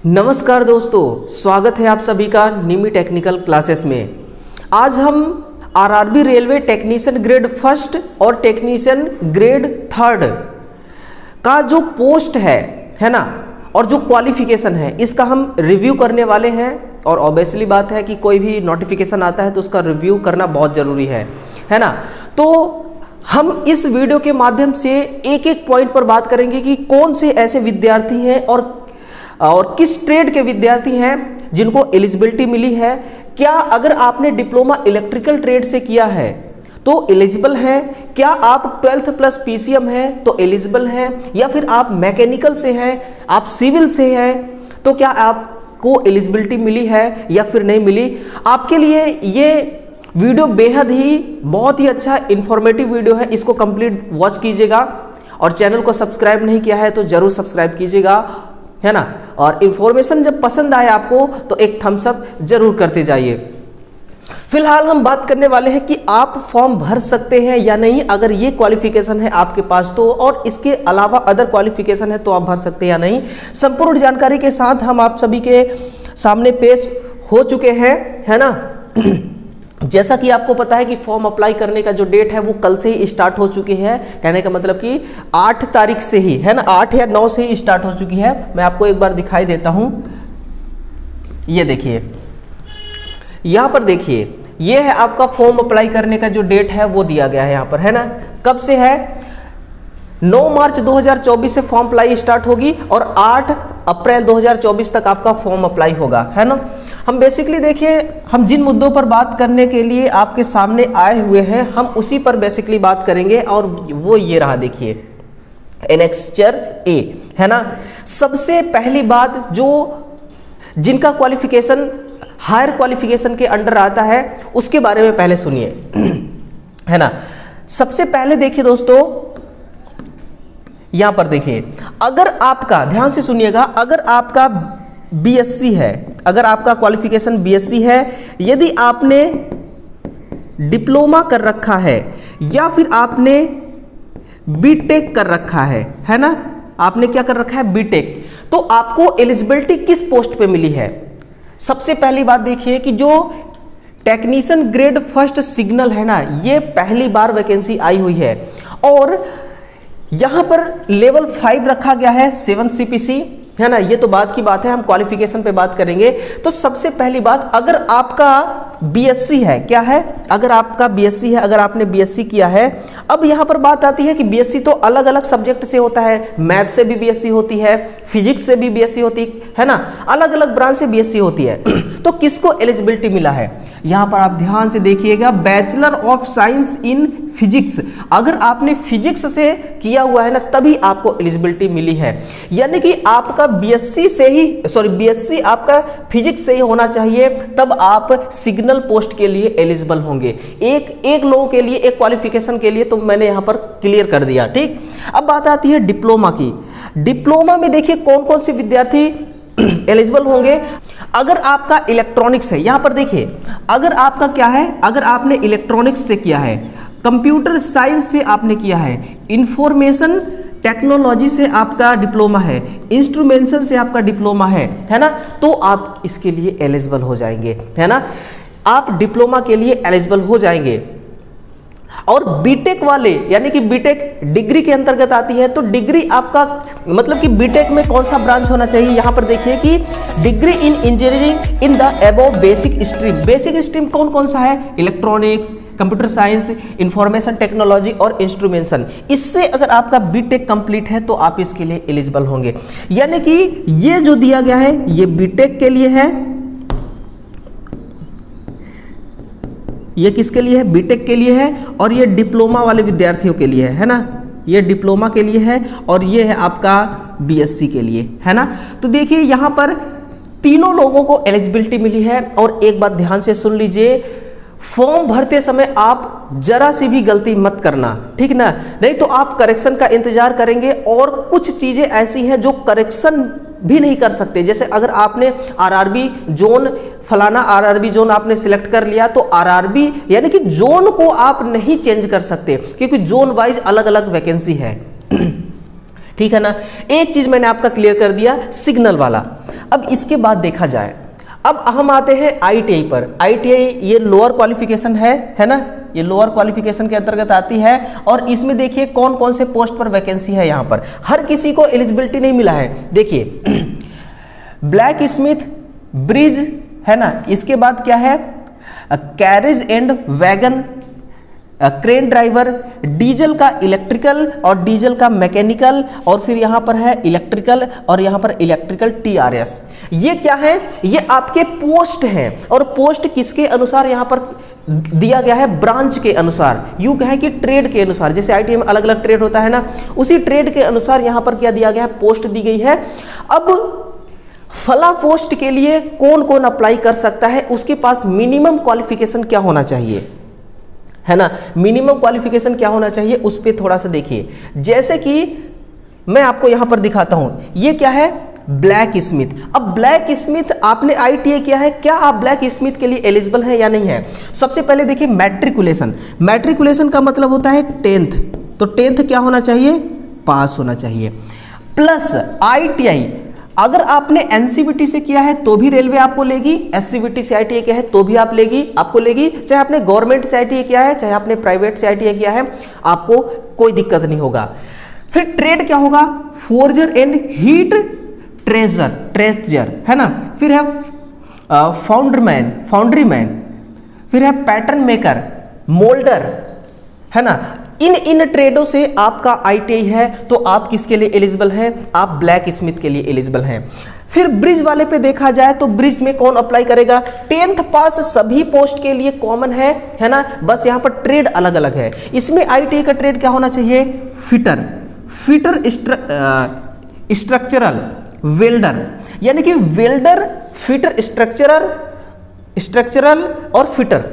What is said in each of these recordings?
नमस्कार दोस्तों, स्वागत है आप सभी का निमी टेक्निकल क्लासेस में। आज हम RRB railway technician grade first और टेक्नीशियन ग्रेड थर्ड का जो पोस्ट है ना, और जो क्वालिफिकेशन है इसका हम रिव्यू करने वाले हैं। और ऑब्वियसली बात है कि कोई भी नोटिफिकेशन आता है तो उसका रिव्यू करना बहुत ज़रूरी है ना। तो हम इस वीडियो के माध्यम से एक एक पॉइंट पर बात करेंगे कि कौन से ऐसे विद्यार्थी हैं और किस ट्रेड के विद्यार्थी हैं जिनको एलिजिबिलिटी मिली है। क्या अगर आपने डिप्लोमा इलेक्ट्रिकल ट्रेड से किया है तो एलिजिबल है, क्या आप 12th प्लस पीसीएम है तो एलिजिबल है, या फिर आप मैकेनिकल से हैं, आप सिविल से हैं तो क्या आपको एलिजिबिलिटी मिली है या फिर नहीं मिली। आपके लिए ये वीडियो बेहद ही बहुत ही अच्छा इंफॉर्मेटिव वीडियो है, इसको कंप्लीट वॉच कीजिएगा। और चैनल को सब्सक्राइब नहीं किया है तो जरूर सब्सक्राइब कीजिएगा, है ना। और इन्फॉर्मेशन जब पसंद आए आपको तो एक थम्स अप जरूर करते जाइए। फिलहाल हम बात करने वाले हैं कि आप फॉर्म भर सकते हैं या नहीं अगर ये क्वालिफिकेशन है आपके पास तो, और इसके अलावा अदर क्वालिफिकेशन है तो आप भर सकते हैं या नहीं। संपूर्ण जानकारी के साथ हम आप सभी के सामने पेश हो चुके हैं, है ना। जैसा कि आपको पता है कि फॉर्म अप्लाई करने का जो डेट है वो कल से ही स्टार्ट हो चुकी है। कहने का मतलब कि 8 तारीख से ही, है ना, 8 या 9 से ही स्टार्ट हो चुकी है। मैं आपको एक बार दिखाई देता हूं, ये देखिए, यहां पर देखिए, ये है आपका फॉर्म अप्लाई करने का जो डेट है वो दिया गया है यहां पर, है ना। कब से है? 9 मार्च 2024 से फॉर्म अप्लाई स्टार्ट होगी और 8 अप्रैल 2024 तक आपका फॉर्म अप्लाई होगा, है ना। हम बेसिकली देखिए, हम जिन मुद्दों पर बात करने के लिए आपके सामने आए हुए हैं हम उसी पर बेसिकली बात करेंगे, और वो ये रहा, देखिए एनेक्स्चर ए, है ना। सबसे पहली बात, जो जिनका क्वालिफिकेशन हायर क्वालिफिकेशन के अंडर आता है उसके बारे में पहले सुनिए, है ना। सबसे पहले देखिए दोस्तों, यहां पर देखिए, अगर आपका, ध्यान से सुनिएगा, अगर आपका बीएससी है, अगर आपका क्वालिफिकेशन बीएससी है, यदि आपने डिप्लोमा कर रखा है या फिर आपने बीटेक कर रखा है ना, आपने क्या कर रखा है, बीटेक, तो आपको एलिजिबिलिटी किस पोस्ट पे मिली है। सबसे पहली बात देखिए कि जो टेक्नीशियन ग्रेड फर्स्ट सिग्नल है ना, ये पहली बार वैकेंसी आई हुई है, और यहां पर लेवल 5 रखा गया है 7 CPC, है ना। ये तो बात की बात है, हम क्वालिफिकेशन पे बात करेंगे। तो सबसे पहली बात, अगर आपका बीएससी है, क्या है, अगर आपका बीएससी है, अगर आपने बीएससी किया है, अब यहां पर बात आती है कि बीएससी तो अलग अलग सब्जेक्ट से होता है, मैथ से भी बीएससी होती है, फिजिक्स से भी बीएससी होती है ना, अलग अलग ब्रांच से बीएससी होती है। तो किसको एलिजिबिलिटी मिला है, यहां पर आप ध्यान से देखिएगा, bachelor of science in physics, अगर आपने फिजिक्स से किया हुआ है ना तभी आपको एलिजिबिलिटी मिली है। यानी कि आपका बीएससी से ही, बीएससी आपका फिजिक्स से ही होना चाहिए, तब आप सिग्नल पोस्ट के लिए एलिजिबल होंगे। एक लोगों के लिए, एक क्वालिफिकेशन के लिए तो मैंने यहां पर क्लियर कर दिया, ठीक। अब बात आती है डिप्लोमा की। डिप्लोमा में देखिए कौन कौन से विद्यार्थी एलिजिबल होंगे। अगर आपका इलेक्ट्रॉनिक्स है, यहां पर देखिए, अगर आपका क्या है, अगर आपने इलेक्ट्रॉनिक्स से किया है, कंप्यूटर साइंस से आपने किया है, इंफॉर्मेशन टेक्नोलॉजी से आपका डिप्लोमा है, इंस्ट्रूमेंटेशन से आपका डिप्लोमा है ना, तो आप इसके लिए एलिजिबल हो जाएंगे, है ना। आप डिप्लोमा के लिए एलिजिबल हो जाएंगे। और बीटेक वाले, यानी कि बीटेक डिग्री के अंतर्गत आती है, तो डिग्री आपका मतलब कि बीटेक में कौन सा ब्रांच होना चाहिए, यहां पर देखिए कि degree in engineering in the above basic stream. Basic stream कौन कौन सा है, electronics, computer science, information technology और इंस्ट्रूमेंटेशन। इससे अगर आपका बीटेक कंप्लीट है तो आप इसके लिए एलिजिबल होंगे। यानी कि ये जो दिया गया है ये बीटेक के लिए है, ये किसके लिए है, बीटेक के लिए है, और ये डिप्लोमा वाले विद्यार्थियों के लिए है ना, ये डिप्लोमा के लिए है, और ये है आपका बीएससी के लिए, है ना। तो देखिए यहां पर तीनों लोगों को एलिजिबिलिटी मिली है। और एक बात ध्यान से सुन लीजिए, फॉर्म भरते समय आप जरा सी भी गलती मत करना, ठीक ना, नहीं तो आप करेक्शन का इंतजार करेंगे, और कुछ चीजें ऐसी हैं जो करेक्शन भी नहीं कर सकते। जैसे अगर आपने आरआरबी जोन, फलाना आरआरबी जोन आपने सिलेक्ट कर लिया, तो आरआरबी यानी कि जोन को आप नहीं चेंज कर सकते, क्योंकि जोन वाइज अलग अलग वैकेंसी है, ठीक है ना। एक चीज मैंने आपका क्लियर कर दिया, सिग्नल वाला। अब इसके बाद देखा जाए, अब हम आते हैं ITI पर। ITI ये लोअर क्वालिफिकेशन है ना, ये लोअर क्वालिफिकेशन के अंतर्गत आती है। और इसमें देखिए कौन कौन से पोस्ट पर वैकेंसी है। यहाँ पर हर किसी को एलिजिबिलिटी नहीं मिला है। देखिए ब्लैक स्मिथ, ब्रिज है ना, इसके बाद क्या है, carriage and wagon, crane driver, diesel का इलेक्ट्रिकल और डीजल का मैकेनिकल, और फिर यहाँ पर है इलेक्ट्रिकल और यहाँ पर इलेक्ट्रिकल TRS। ये क्या है, ये आपके पोस्ट हैं। और पोस्ट किसके अनुसार यहाँ पर दिया गया है, ब्रांच के अनुसार, यूं कहें कि ट्रेड के अनुसार। जैसे ITI में अलग अलग ट्रेड होता है ना, उसी ट्रेड के अनुसार यहाँ पर क्या दिया गया है, पोस्ट दी गई है। अब फला पोस्ट के लिए कौन कौन अप्लाई कर सकता है, उसके पास मिनिमम क्वालिफिकेशन क्या होना चाहिए, है ना, मिनिमम क्वालिफिकेशन क्या होना चाहिए, उस पर थोड़ा सा देखिए। जैसे कि मैं आपको यहां पर दिखाता हूं, ये क्या है, ब्लैक स्मिथ। अब ब्लैक स्मिथ आपने ITI किया है, क्या आप ब्लैक स्मिथ के लिए एलिजिबल हैं या नहीं है। सबसे पहले देखिए मैट्रिकुलेशन। मैट्रिकुलेशन का मतलब होता है 10th, तो 10th क्या होना चाहिए, पास होना चाहिए। प्लस ITI अगर आपने NCVT से किया है तो भी रेलवे आपको लेगी, SCVT से ITI किया है तो भी आपको लेगी, चाहे आपने गवर्नमेंट से ITI किया है, चाहे आपने प्राइवेट से ITI किया है, आपको कोई दिक्कत नहीं होगा। फिर ट्रेड क्या होगा, फोर्जर एंड हीट ट्रेजर है ना, फिर है फाउंड्रीमैन, फिर है पैटर्न मेकर, मोल्डर, है ना। इन ट्रेडों से आपका ITI है तो आप किसके लिए एलिजिबल हैं, आप ब्लैक स्मिथ के लिए एलिजिबल हैं। फिर ब्रिज वाले पे देखा जाए तो ब्रिज में कौन अप्लाई करेगा, 10th पास सभी पोस्ट के लिए कॉमन है ना, बस यहाँ पर ट्रेड अलग अलग है। इसमें ITI का ट्रेड क्या होना चाहिए, फिटर स्ट्रक्चरल, वेल्डर, यानी कि वेल्डर, फिटर, स्ट्रक्चरल और फिटर,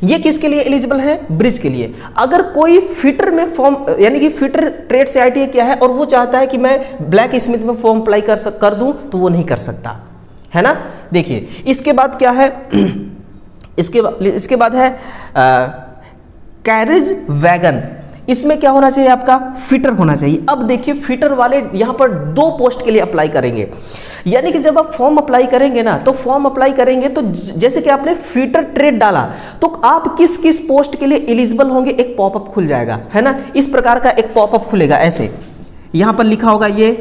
ये किसके लिए एलिजिबल है, ब्रिज के लिए। अगर कोई फिटर में फॉर्म, यानी कि फिटर ट्रेड से ITI किया है और वो चाहता है कि मैं ब्लैक स्मिथ में फॉर्म अप्लाई कर दूं, तो वो नहीं कर सकता, है ना। देखिए इसके बाद क्या है, इसके बाद है कैरेज वैगन। इसमें क्या होना चाहिए, आपका फिटर होना चाहिए। अब देखिए फिटर वाले यहाँ पर 2 पोस्ट के लिए अप्लाई करेंगे, यानी कि जब आप फॉर्म अप्लाई करेंगे ना, तो फॉर्म अप्लाई करेंगे तो जैसे कि आपने फिटर ट्रेड डाला तो आप किस किस पोस्ट के लिए एलिजिबल होंगे, एक पॉपअप खुल जाएगा, है ना। इस प्रकार का एक पॉपअप खुलेगा, ऐसे यहाँ पर लिखा होगा ये,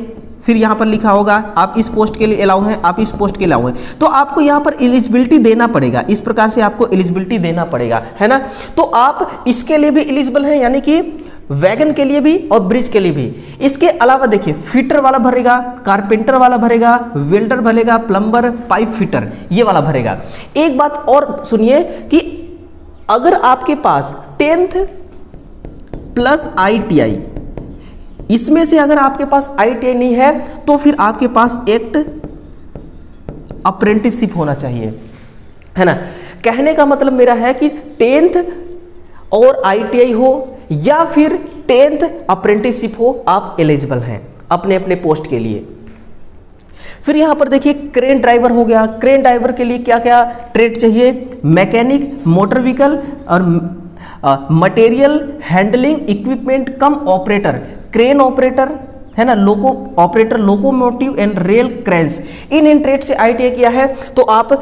फिर यहाँ पर लिखा होगा आप इस पोस्ट के लिए अलाउ हैं, आप इस पोस्ट के लिए अलाउ हैं, तो आपको यहाँ पर एलिजिबिलिटी देना पड़ेगा। इस प्रकार से आपको एलिजिबिलिटी देना पड़ेगा, है ना। तो आप इसके लिए भी एलिजिबल हैं, यानी कि वैगन के लिए भी और ब्रिज के लिए भी। इसके अलावा देखिए फिटर वाला भरेगा, कारपेंटर वाला भरेगा, वेल्डर भरेगा, प्लम्बर, पाइप फिटर, ये वाला भरेगा। एक बात और सुनिए कि अगर आपके पास 10th प्लस ITI, इसमें से अगर आपके पास ITI नहीं है तो फिर आपके पास एक्ट अप्रेंटिसशिप होना चाहिए, है ना। कहने का मतलब मेरा है कि 10th और ITI हो या फिर 10th अप्रेंटिसशिप हो, आप एलिजिबल हैं अपने अपने पोस्ट के लिए। फिर यहां पर देखिए क्रेन ड्राइवर हो गया। क्रेन ड्राइवर के लिए क्या क्या ट्रेड चाहिए, मैकेनिक, मोटर व्हीकल और material handling equipment cum operator, crane operator, है ना, loco operator, locomotive and rail cranes. इन ट्रेड से ITI किया है तो आप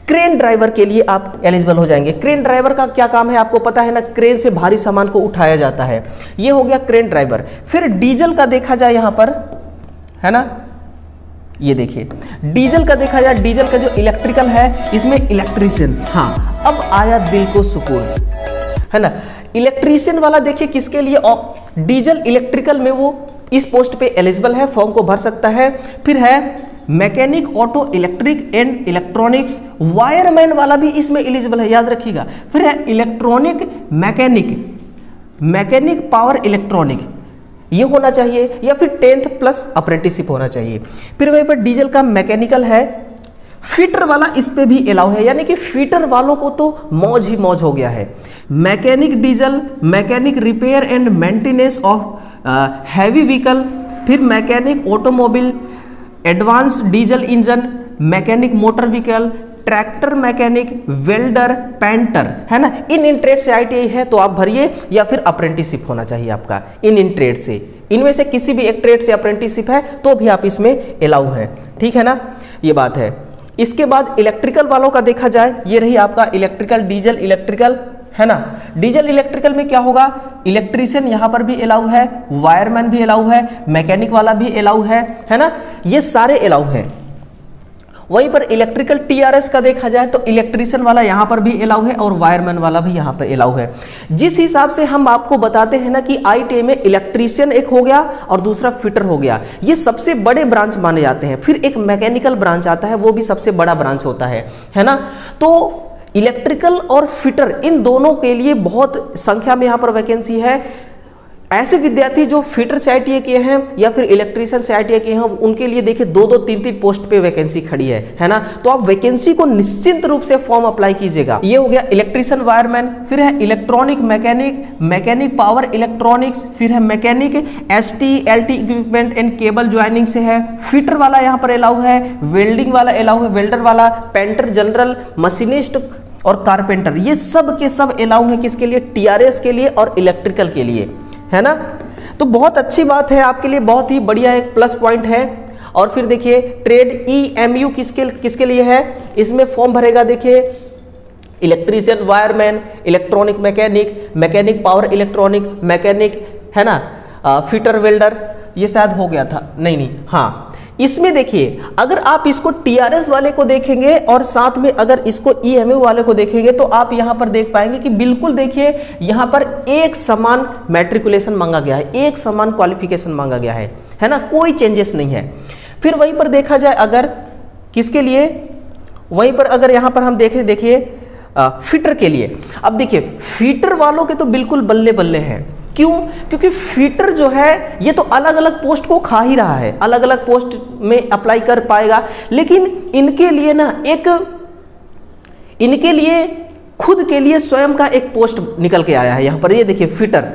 क्रेन ड्राइवर के लिए आप एलिजिबल हो जाएंगे। क्रेन ड्राइवर का क्या काम है आपको पता है ना, क्रेन से भारी सामान को उठाया जाता है, ये हो गया क्रेन ड्राइवर। फिर डीजल का देखा जाए यहां पर, है ना, ये देखिए डीजल का देखा जाए, डीजल का जो इलेक्ट्रिकल है इसमें इलेक्ट्रीशियन। हाँ अब आया दिल को सुकून, है ना। इलेक्ट्रीशियन वाला देखिए किसके लिए, डीजल इलेक्ट्रिकल में वो इस पोस्ट पे एलिजिबल है, फॉर्म को भर सकता है। फिर है mechanic, auto, electric and electronics, wireman वाला भी इसमें एलिजिबल है, याद रखिएगा। फिर है इलेक्ट्रॉनिक मैकेनिक पावर इलेक्ट्रॉनिक, ये होना चाहिए, या फिर 10th प्लस अप्रेंटिसशिप होना चाहिए। फिर वहीं पर डीजल का मैकेनिकल है। फिटर वाला इस पे भी अलाउ है, यानी कि फिटर वालों को तो मौज ही मौज हो गया है। Mechanic diesel, mechanic repair and maintenance of heavy vehicle, फिर mechanic automobile, advance diesel engine, mechanic motor vehicle, tractor mechanic, welder, painter, है ना, इन ट्रेड से ITI है तो आप भरिए, या फिर अप्रेंटिसशिप होना चाहिए आपका इन ट्रेड से। इनमें से किसी भी एक ट्रेड से अप्रेंटिसशिप है तो भी आप इसमें अलाउ है, ठीक है ना, ये बात है। इसके बाद इलेक्ट्रिकल वालों का देखा जाए, ये रही आपका इलेक्ट्रिकल, डीजल इलेक्ट्रिकल, है ना। डीजल इलेक्ट्रिकल में क्या होगा, इलेक्ट्रीशियन यहां पर भी अलाउ है, वायरमैन भी अलाउ है, मैकेनिक वाला भी अलाउ है ना, ये सारे अलाउ हैं। वहीं पर इलेक्ट्रिकल TRS का देखा जाए तो इलेक्ट्रीशियन वाला यहां पर भी अलाउ है और वायरमैन वाला भी यहां पर अलाउ है। जिस हिसाब से हम आपको बताते हैं ना कि ITI में इलेक्ट्रीशियन एक हो गया और दूसरा फिटर हो गया, ये सबसे बड़े ब्रांच माने जाते हैं। फिर एक मैकेनिकल ब्रांच आता है, वो भी सबसे बड़ा ब्रांच होता है ना। तो इलेक्ट्रिकल और फिटर इन दोनों के लिए बहुत संख्या में यहां पर वैकेंसी है। ऐसे विद्यार्थी जो फिटर से ITI किए हैं या फिर इलेक्ट्रीशियन से ITI किए हैं, उनके लिए देखिए 2-2, 3-3 पोस्ट पे वैकेंसी खड़ी है ना। तो आप वैकेंसी को निश्चिंत रूप से फॉर्म अप्लाई कीजिएगा। ये हो गया इलेक्ट्रीशियन, वायरमैन, फिर है electronic mechanic, mechanic power electronics, फिर है mechanic ST LT equipment and cable joining से है, फिटर वाला यहाँ पर अलाउ है, वेल्डिंग वाला अलाउ है, वेल्डर वाला, पेंटर, जनरल, मशीनिस्ट और कारपेंटर, ये सब के सब अलाउ है किसके लिए, TRS के लिए और इलेक्ट्रिकल के लिए, है ना। तो बहुत अच्छी बात है आपके लिए, बहुत ही बढ़िया एक प्लस पॉइंट है। और फिर देखिए ट्रेड EMU किसके लिए है, इसमें फॉर्म भरेगा देखिए electrician, wireman, electronic mechanic, mechanic power electronic, mechanic, है ना, फिटर, वेल्डर, ये शायद हो गया था, नहीं, हाँ। इसमें देखिए अगर आप इसको TRS वाले को देखेंगे और साथ में अगर इसको EMU वाले को देखेंगे तो आप यहां पर देख पाएंगे कि बिल्कुल देखिए यहां पर एक समान मैट्रिकुलेशन मांगा गया है, एक समान क्वालिफिकेशन मांगा गया है ना, कोई चेंजेस नहीं है। फिर वहीं पर देखा जाए अगर किसके लिए, वहीं पर अगर यहां पर हम देखें, देखिए फिटर के लिए, अब देखिए फिटर वालों के तो बिल्कुल बल्ले बल्ले हैं। क्यों? क्योंकि फिटर जो है ये तो अलग अलग पोस्ट को खा ही रहा है, अलग अलग पोस्ट में अप्लाई कर पाएगा, लेकिन इनके लिए ना इनके लिए खुद के लिए स्वयं का एक पोस्ट निकल के आया है यहाँ पर। ये देखिए फिटर,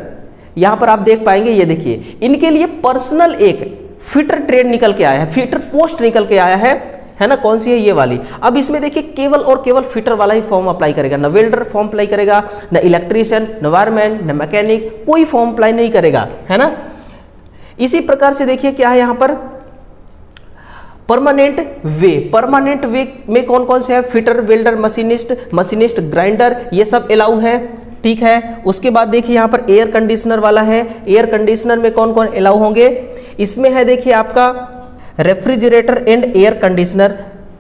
यहाँ पर आप देख पाएंगे, ये देखिए इनके लिए पर्सनल एक फिटर ट्रेड निकल के आया है, फिटर पोस्ट निकल के आया है ना। कौन सी है, ये वाली। अब इसमें देखिए केवल और केवल फिटर वाला ही फॉर्म अप्लाई करेगा, ना वेल्डर फॉर्म अप्लाई करेगा, ना इलेक्ट्रीशियन, ना वायरमैन, ना मैकेनिक, कोई फॉर्म अप्लाई नहीं करेगा, है ना। इसी प्रकार से देखिए क्या है यहाँ पर परमानेंट वे में कौन कौन से है, फिटर, वेल्डर, मशीनिस्ट, ग्राइंडर, ये सब अलाउ है, ठीक है। उसके बाद देखिए यहाँ पर एयर कंडीशनर वाला है, एयर कंडीशनर में कौन कौन अलाउ होंगे, इसमें है देखिए आपका refrigerator and air conditioner,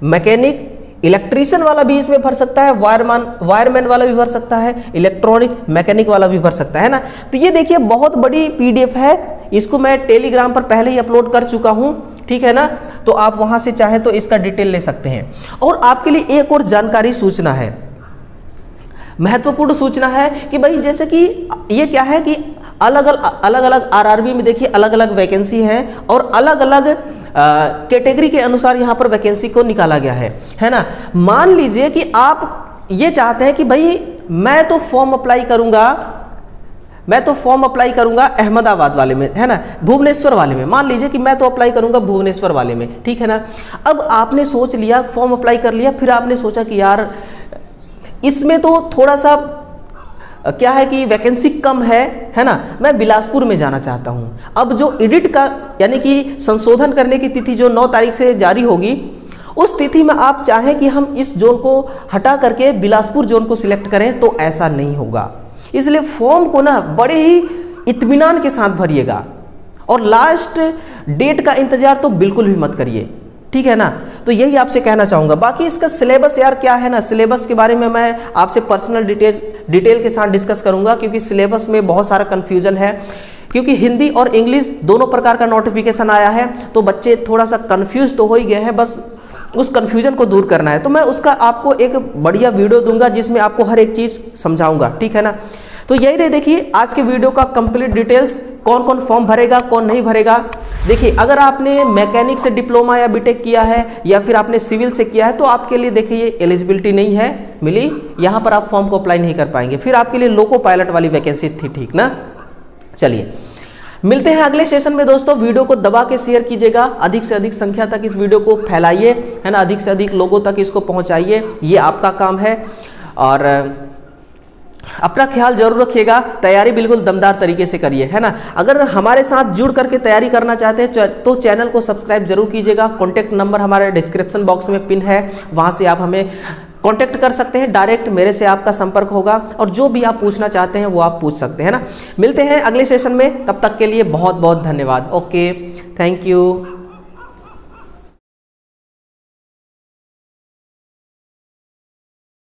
mechanic, electrician वाला भी इसमें भर सकता है, वायरमैन वाला भी भर सकता है, इलेक्ट्रॉनिक मैकेनिक वाला भी भर सकता है ना। तो ये देखिए बहुत बड़ी PDF है, इसको मैं टेलीग्राम पर पहले ही अपलोड कर चुका हूं, ठीक है ना। तो आप वहां से चाहे तो इसका डिटेल ले सकते हैं। और आपके लिए एक और जानकारी सूचना है, महत्वपूर्ण सूचना है कि भाई जैसे कि ये क्या है कि अलग अलग RRB में देखिए अलग अलग वैकेंसी है और अलग अलग कैटेगरी के अनुसार यहाँ पर वैकेंसी को निकाला गया है ना। मान लीजिए कि आप ये चाहते हैं कि भाई मैं तो फॉर्म अप्लाई करूंगा अहमदाबाद वाले में, है ना, भुवनेश्वर वाले में। मान लीजिए कि मैं तो अप्लाई करूंगा भुवनेश्वर वाले में, ठीक है ना। अब आपने सोच लिया, फॉर्म अप्लाई कर लिया, फिर आपने सोचा कि यार इसमें तो थोड़ा सा क्या है कि वैकेंसी कम है ना, मैं बिलासपुर में जाना चाहता हूं। अब जो एडिट का यानी कि संशोधन करने की तिथि जो 9 तारीख से जारी होगी, उस तिथि में आप चाहें कि हम इस जोन को हटा करके बिलासपुर जोन को सिलेक्ट करें तो ऐसा नहीं होगा। इसलिए फॉर्म को ना बड़े ही इत्मीनान के साथ भरिएगा और लास्ट डेट का इंतजार तो बिल्कुल भी मत करिए, ठीक है ना। तो यही आपसे कहना चाहूंगा। बाकी इसका सिलेबस यार क्या है ना, सिलेबस के बारे में मैं आपसे पर्सनल डिटेल के साथ डिस्कस करूंगा, क्योंकि सिलेबस में बहुत सारा कंफ्यूजन है, क्योंकि हिंदी और इंग्लिश दोनों प्रकार का नोटिफिकेशन आया है, तो बच्चे थोड़ा सा कंफ्यूज तो हो ही गए हैं, बस उस कंफ्यूजन को दूर करना है। तो मैं उसका आपको एक बढ़िया वीडियो दूंगा जिसमें आपको हर एक चीज समझाऊंगा, ठीक है ना। तो यही रहे देखिए आज के वीडियो का कंप्लीट डिटेल्स, कौन कौन फॉर्म भरेगा कौन नहीं भरेगा। देखिए अगर आपने मैकेनिक से डिप्लोमा या बीटेक किया है या फिर आपने सिविल से किया है तो आपके लिए देखिए ये एलिजिबिलिटी नहीं है मिली, यहाँ पर आप फॉर्म को अप्लाई नहीं कर पाएंगे। फिर आपके लिए लोको पायलट वाली वैकेंसी थी, ठीक ना। चलिए मिलते हैं अगले सेशन में दोस्तों। वीडियो को दबा के शेयर कीजिएगा, अधिक से अधिक संख्या तक इस वीडियो को फैलाइए, है ना, अधिक से अधिक लोगों तक इसको पहुंचाइए, ये आपका काम है। और अपना ख्याल जरूर रखिएगा, तैयारी बिल्कुल दमदार तरीके से करिए, है ना। अगर हमारे साथ जुड़ करके तैयारी करना चाहते हैं तो चैनल को सब्सक्राइब जरूर कीजिएगा। कॉन्टैक्ट नंबर हमारे डिस्क्रिप्शन बॉक्स में पिन है, वहाँ से आप हमें कांटेक्ट कर सकते हैं, डायरेक्ट मेरे से आपका संपर्क होगा और जो भी आप पूछना चाहते हैं वो आप पूछ सकते हैं ना। मिलते हैं अगले सेशन में, तब तक के लिए बहुत बहुत धन्यवाद। Okay, thank you.